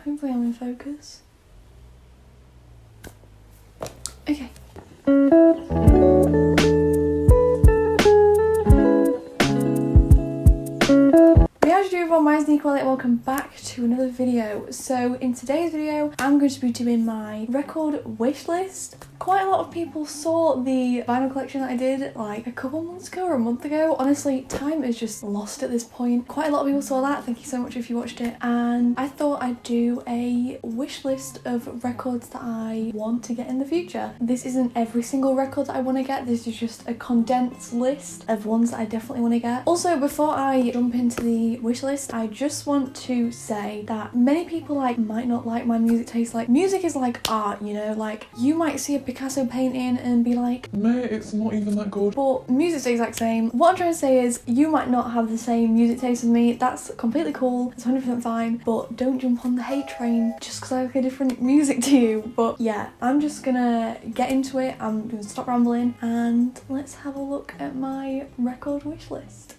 Hopefully I'm in focus. Okay. My name's Nicolette, welcome back to another video. So in today's video I'm going to be doing my record wish list. Quite a lot of people saw the vinyl collection that I did like a couple months ago or a month ago. Honestly, time is just lost at this point. Quite a lot of people saw that, thank you so much if you watched it, and I thought I'd do a wish list of records that I want to get in the future. This isn't every single record that I want to get, this is just a condensed list of ones that I definitely want to get. Also, before I jump into the wish list, I just want to say that many people might not like my music taste. Like, music is like art, you know, like you might see a Picasso painting and be like, mate, it's not even that good. But music's the exact same. What I'm trying to say is you might not have the same music taste as me. That's completely cool, it's 100% fine, but don't jump on the hate train just because I like a different music to you. But yeah, I'm just gonna get into it. I'm gonna stop rambling and let's have a look at my record wish list.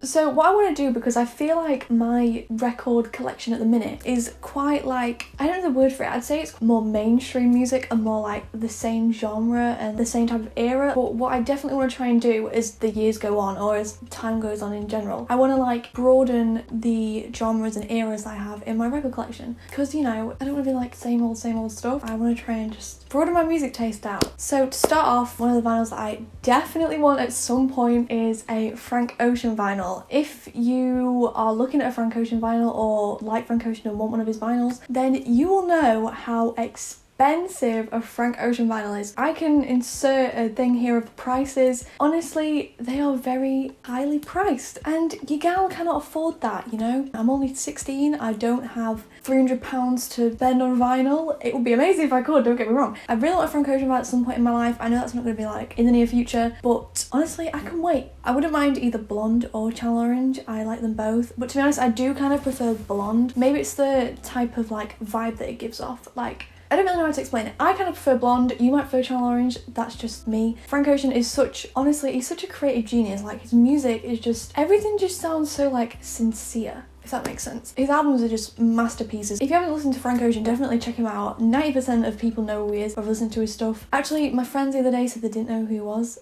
So what I want to do, because I feel like my record collection at the minute is quite like, I don't know the word for it, I'd say it's more mainstream music and more like the same genre and the same type of era. But what I definitely want to try and do as the years go on, or as time goes on in general, I want to like broaden the genres and eras I have in my record collection, because, you know, I don't want to be like same old stuff. I want to try and just broaden my music taste out. So to start off, one of the vinyls that I definitely want at some point is a Frank Ocean vinyl. If you are looking at a Frank Ocean vinyl or like Frank Ocean and want one of his vinyls, then you will know how expensive a Frank Ocean vinyl is. I can insert a thing here of the prices. Honestly, they are very highly priced and your gal cannot afford that, you know? I'm only 16, I don't have £300 to spend on vinyl. It would be amazing if I could, don't get me wrong. I really want a Frank Ocean vinyl at some point in my life. I know that's not going to be like in the near future, but honestly I can wait. I wouldn't mind either blonde or channel orange, I like them both, but to be honest I do kind of prefer blonde. Maybe it's the type of like vibe that it gives off. Like, I don't really know how to explain it. I kind of prefer blonde, you might prefer channel orange, that's just me. Frank Ocean is honestly, he's such a creative genius. Like, his music is just, everything just sounds so like sincere, if that makes sense. His albums are just masterpieces. If you haven't listened to Frank Ocean, definitely check him out. 90% of people know who he is or have listened to his stuff. Actually, my friends the other day said they didn't know who he was.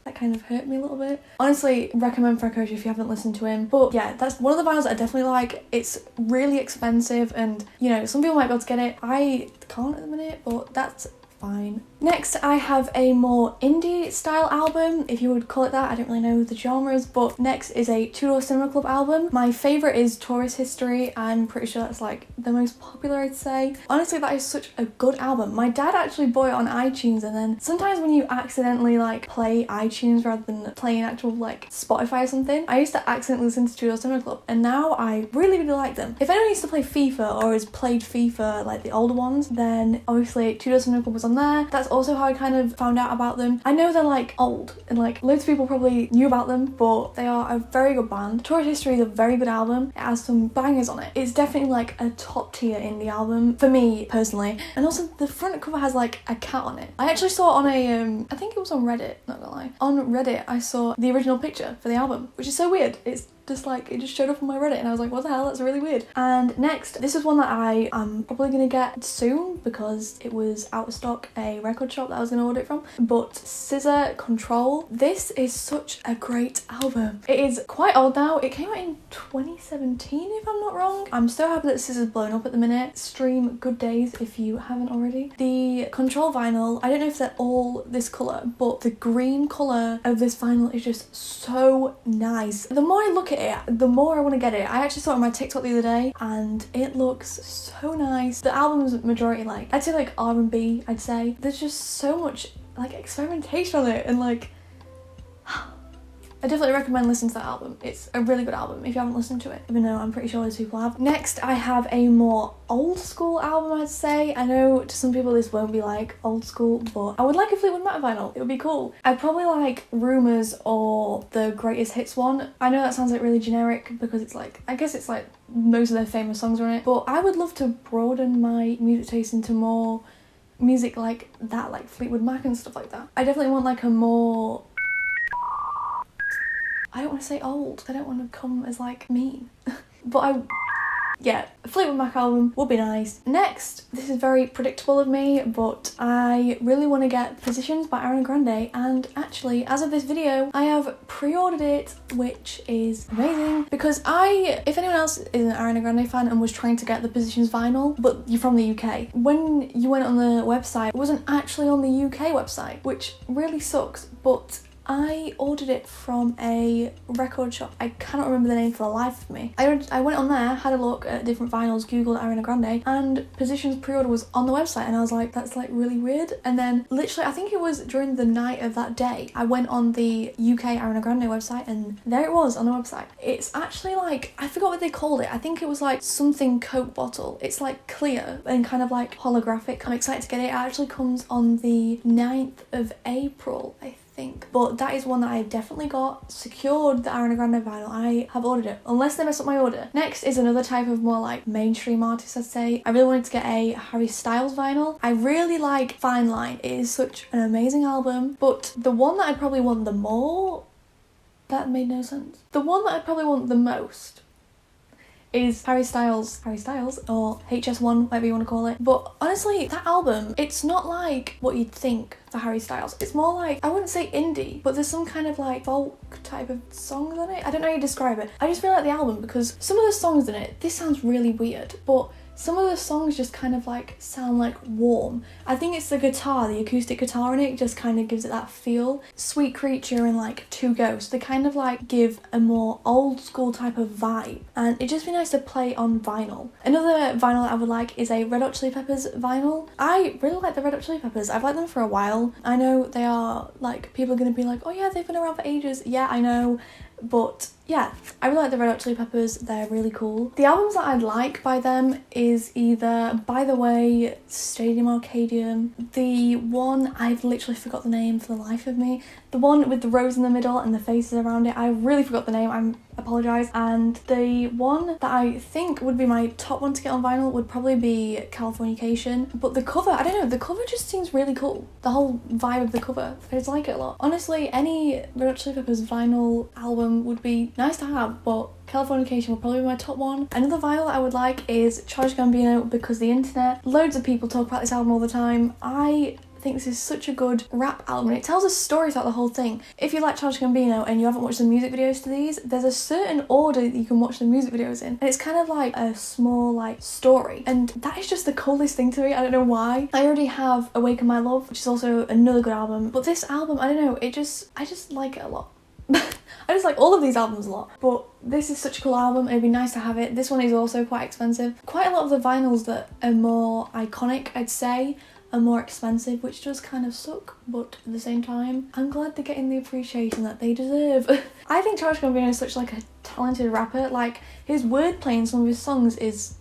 That kind of hurt me a little bit. Honestly, recommend Frank Ocean if you haven't listened to him. But yeah, that's one of the vinyls that I definitely like. It's really expensive and, you know, some people might be able to get it. I can't at the minute, but that's fine. Next, I have a more indie style album, if you would call it that. I don't really know the genres, but next is a Two Door Cinema Club album. My favourite is Tourist History. I'm pretty sure that's like the most popular, I'd say. Honestly, that is such a good album. My dad actually bought it on iTunes, and then sometimes when you accidentally like play iTunes rather than playing actual like Spotify or something, I used to accidentally listen to Two Door Cinema Club, and now I really like them. If anyone used to play FIFA or has played FIFA, like the older ones, then obviously Two Door Cinema Club was on there. That's also how I kind of found out about them. I know they're like old and like loads of people probably knew about them, but they are a very good band. Tourist History is a very good album. It has some bangers on it. It's definitely like a top tier indie album for me personally. And also the front cover has like a cat on it. I actually saw it on a I think it was on Reddit, not gonna lie. On Reddit I saw the original picture for the album, which is so weird. It's just like, it just showed up on my Reddit and I was like, what the hell, that's really weird. And next, this is one that I am probably gonna get soon because it was out of stock, a record shop that I was gonna order it from. But Scissor Control, this is such a great album. It is quite old now. It came out in 2017 if I'm not wrong. I'm so happy that Scissor's blown up at the minute. Stream Good Days if you haven't already. The Control vinyl, I don't know if they're all this colour, but the green colour of this vinyl is just so nice. The more I look at it, the more I want to get it. I actually saw it on my TikTok the other day and it looks so nice. The album's majority like, I'd say like R&B, I'd say. There's just so much like experimentation on it and like I definitely recommend listening to that album. It's a really good album if you haven't listened to it, even though I'm pretty sure loads of people have. Next, I have a more old school album, I'd say. I know to some people this won't be like old school, but I would like a Fleetwood Mac vinyl. It would be cool. I'd probably like Rumours or the Greatest Hits one. I know that sounds like really generic because it's like, I guess it's like most of their famous songs are on it, but I would love to broaden my music taste into more music like that, like Fleetwood Mac and stuff like that. I definitely want like a more I don't want to say old. I don't want to come as like mean. But yeah, a Fleetwood Mac album would be nice. Next, this is very predictable of me, but I really want to get Positions by Ariana Grande, and actually, as of this video, I have pre-ordered it, which is amazing, because if anyone else is an Ariana Grande fan and was trying to get the Positions vinyl, but you're from the UK, when you went on the website, it wasn't actually on the UK website, which really sucks, but I ordered it from a record shop. I cannot remember the name for the life of me. I went on there, had a look at different vinyls, googled Ariana Grande, and Positions pre-order was on the website, and I was like, that's like really weird. And then literally, I think it was during the night of that day, I went on the UK Ariana Grande website, and there it was on the website. It's actually like, I forgot what they called it. I think it was like something Coke bottle. It's like clear and kind of like holographic. I'm excited to get it. It actually comes on the 9th of April, I think. But that is one that I've definitely got secured, the Ariana Grande vinyl. I have ordered it, unless they mess up my order. Next is another type of more like mainstream artist, I'd say. I really wanted to get a Harry Styles vinyl. I really like Fine Line. It is such an amazing album, but the one that I'd probably want the more, that made no sense. The one that I'd probably want the most is Harry Styles, or HS1, whatever you want to call it. But honestly, that album, it's not like what you'd think for Harry Styles. It's more like, I wouldn't say indie, but there's some kind of like folk type of songs on it. I don't know how you describe it. I just really like the album because some of the songs in it, this sounds really weird, but some of the songs just kind of like sound like warm. I think it's the guitar, the acoustic guitar in it just kind of gives it that feel. Sweet Creature and like Two Ghosts, they kind of like give a more old school type of vibe, and it'd just be nice to play on vinyl. Another vinyl that I would like is a Red Hot Chili Peppers vinyl. I really like the Red Hot Chili Peppers. I've liked them for a while. I know they are like, people are gonna be like, oh yeah, they've been around for ages. Yeah, I know. But yeah, I really like the Red Hot Chili Peppers, they're really cool. The albums that I'd like by them is either By the Way, Stadium Arcadium, the one, I've literally forgot the name for the life of me, the one with the rose in the middle and the faces around it, I really forgot the name, I apologise. And the one that I think would be my top one to get on vinyl would probably be Californication. But the cover, I don't know, the cover just seems really cool. The whole vibe of the cover, I just like it a lot. Honestly, any Red Hot Chili Peppers vinyl album would be nice to have, but Californication will probably be my top one. Another vinyl that I would like is Childish Gambino, because the internet, loads of people talk about this album all the time. I think this is such a good rap album, and it tells a story throughout the whole thing. If you like Childish Gambino and you haven't watched the music videos to these, there's a certain order that you can watch the music videos in, and it's kind of like a small like story, and that is just the coolest thing to me. I don't know why. I already have Awaken My Love, which is also another good album, but this album, I don't know, I just like it a lot. I just like all of these albums a lot, but this is such a cool album. It'd be nice to have it. This one is also quite expensive. Quite a lot of the vinyls that are more iconic, I'd say, are more expensive, which does kind of suck, but at the same time, I'm glad they're getting the appreciation that they deserve. I think Childish Gambino is such like a talented rapper. Like, his wordplay in some of his songs is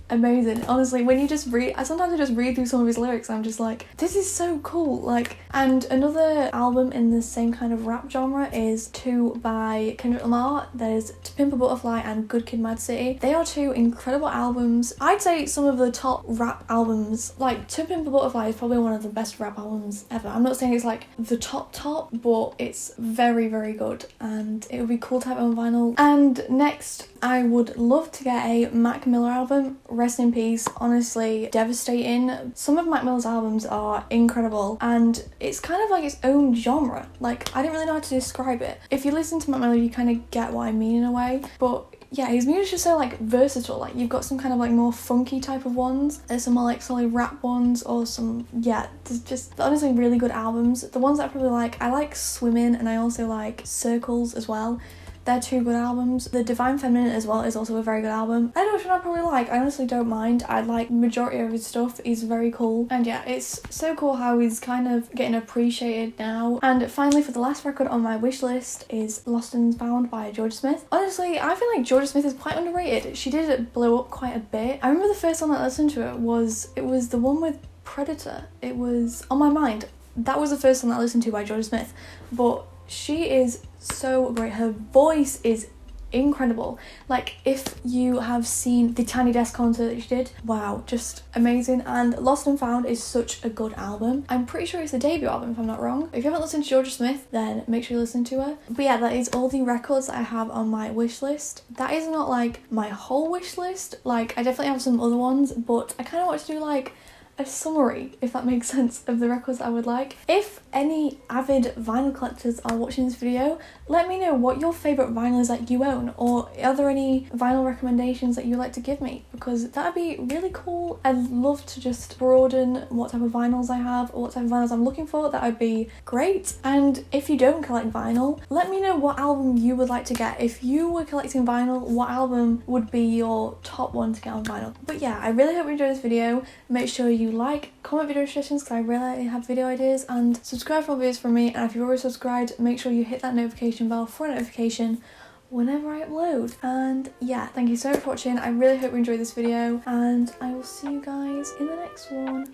amazing. Honestly, when you just read, sometimes I just read through some of his lyrics, I'm just like, this is so cool. Like, and another album in the same kind of rap genre is two by Kendrick Lamar. There's To Pimp a Butterfly and Good Kid, Mad City. They are two incredible albums. I'd say some of the top rap albums, like To Pimp a Butterfly is probably one of the best rap albums ever. I'm not saying it's like the top, but it's very, very good, and it would be cool to have it on vinyl. And next, I would love to get a Mac Miller album. Rest in peace. Honestly, devastating. Some of Mac Miller's albums are incredible, and it's kind of like its own genre. Like, I don't really know how to describe it. If you listen to Mac Miller, you kind of get what I mean in a way, but yeah, his music's just so like versatile. Like, you've got some kind of like more funky type of ones, there's some more like solid rap ones, or some, yeah, there's just honestly really good albums. The ones that I probably like, I like Swimming, and I also like Circles as well. They're two good albums. The Divine Feminine as well is also a very good album. I don't know which one I probably like. I honestly don't mind. I like majority of his stuff. He's very cool. And yeah, it's so cool how he's kind of getting appreciated now. And finally, for the last record on my wish list is Lost and Found by Georgia Smith. Honestly, I feel like Georgia Smith is quite underrated. She did blow up quite a bit. I remember the first time that I listened to it was the one with Predator. It was On My Mind. That was the first song that I listened to by Georgia Smith. But she is so great. Her voice is incredible. Like, if you have seen the Tiny Desk concert that she did, wow, just amazing. And Lost and Found is such a good album. I'm pretty sure it's a debut album if I'm not wrong. If you haven't listened to Georgia Smith, then make sure you listen to her. But yeah, that is all the records that I have on my wish list. That is not like my whole wish list. Like, I definitely have some other ones, but I kind of want to do like a summary, if that makes sense, of the records that I would like. If any avid vinyl collectors are watching this video, let me know what your favourite vinyl is that you own, or are there any vinyl recommendations that you'd like to give me, because that'd be really cool. I'd love to just broaden what type of vinyls I have, or what type of vinyls I'm looking for. That would be great. And if you don't collect vinyl, let me know what album you would like to get. If you were collecting vinyl, what album would be your top one to get on vinyl? But yeah, I really hope you enjoyed this video. Make sure you like, comment video suggestions, because I really have video ideas, and subscribe for more videos from me. And if you've already subscribed, make sure you hit that notification bell for a notification whenever I upload. And yeah, thank you so much for watching. I really hope you enjoyed this video, and I will see you guys in the next one.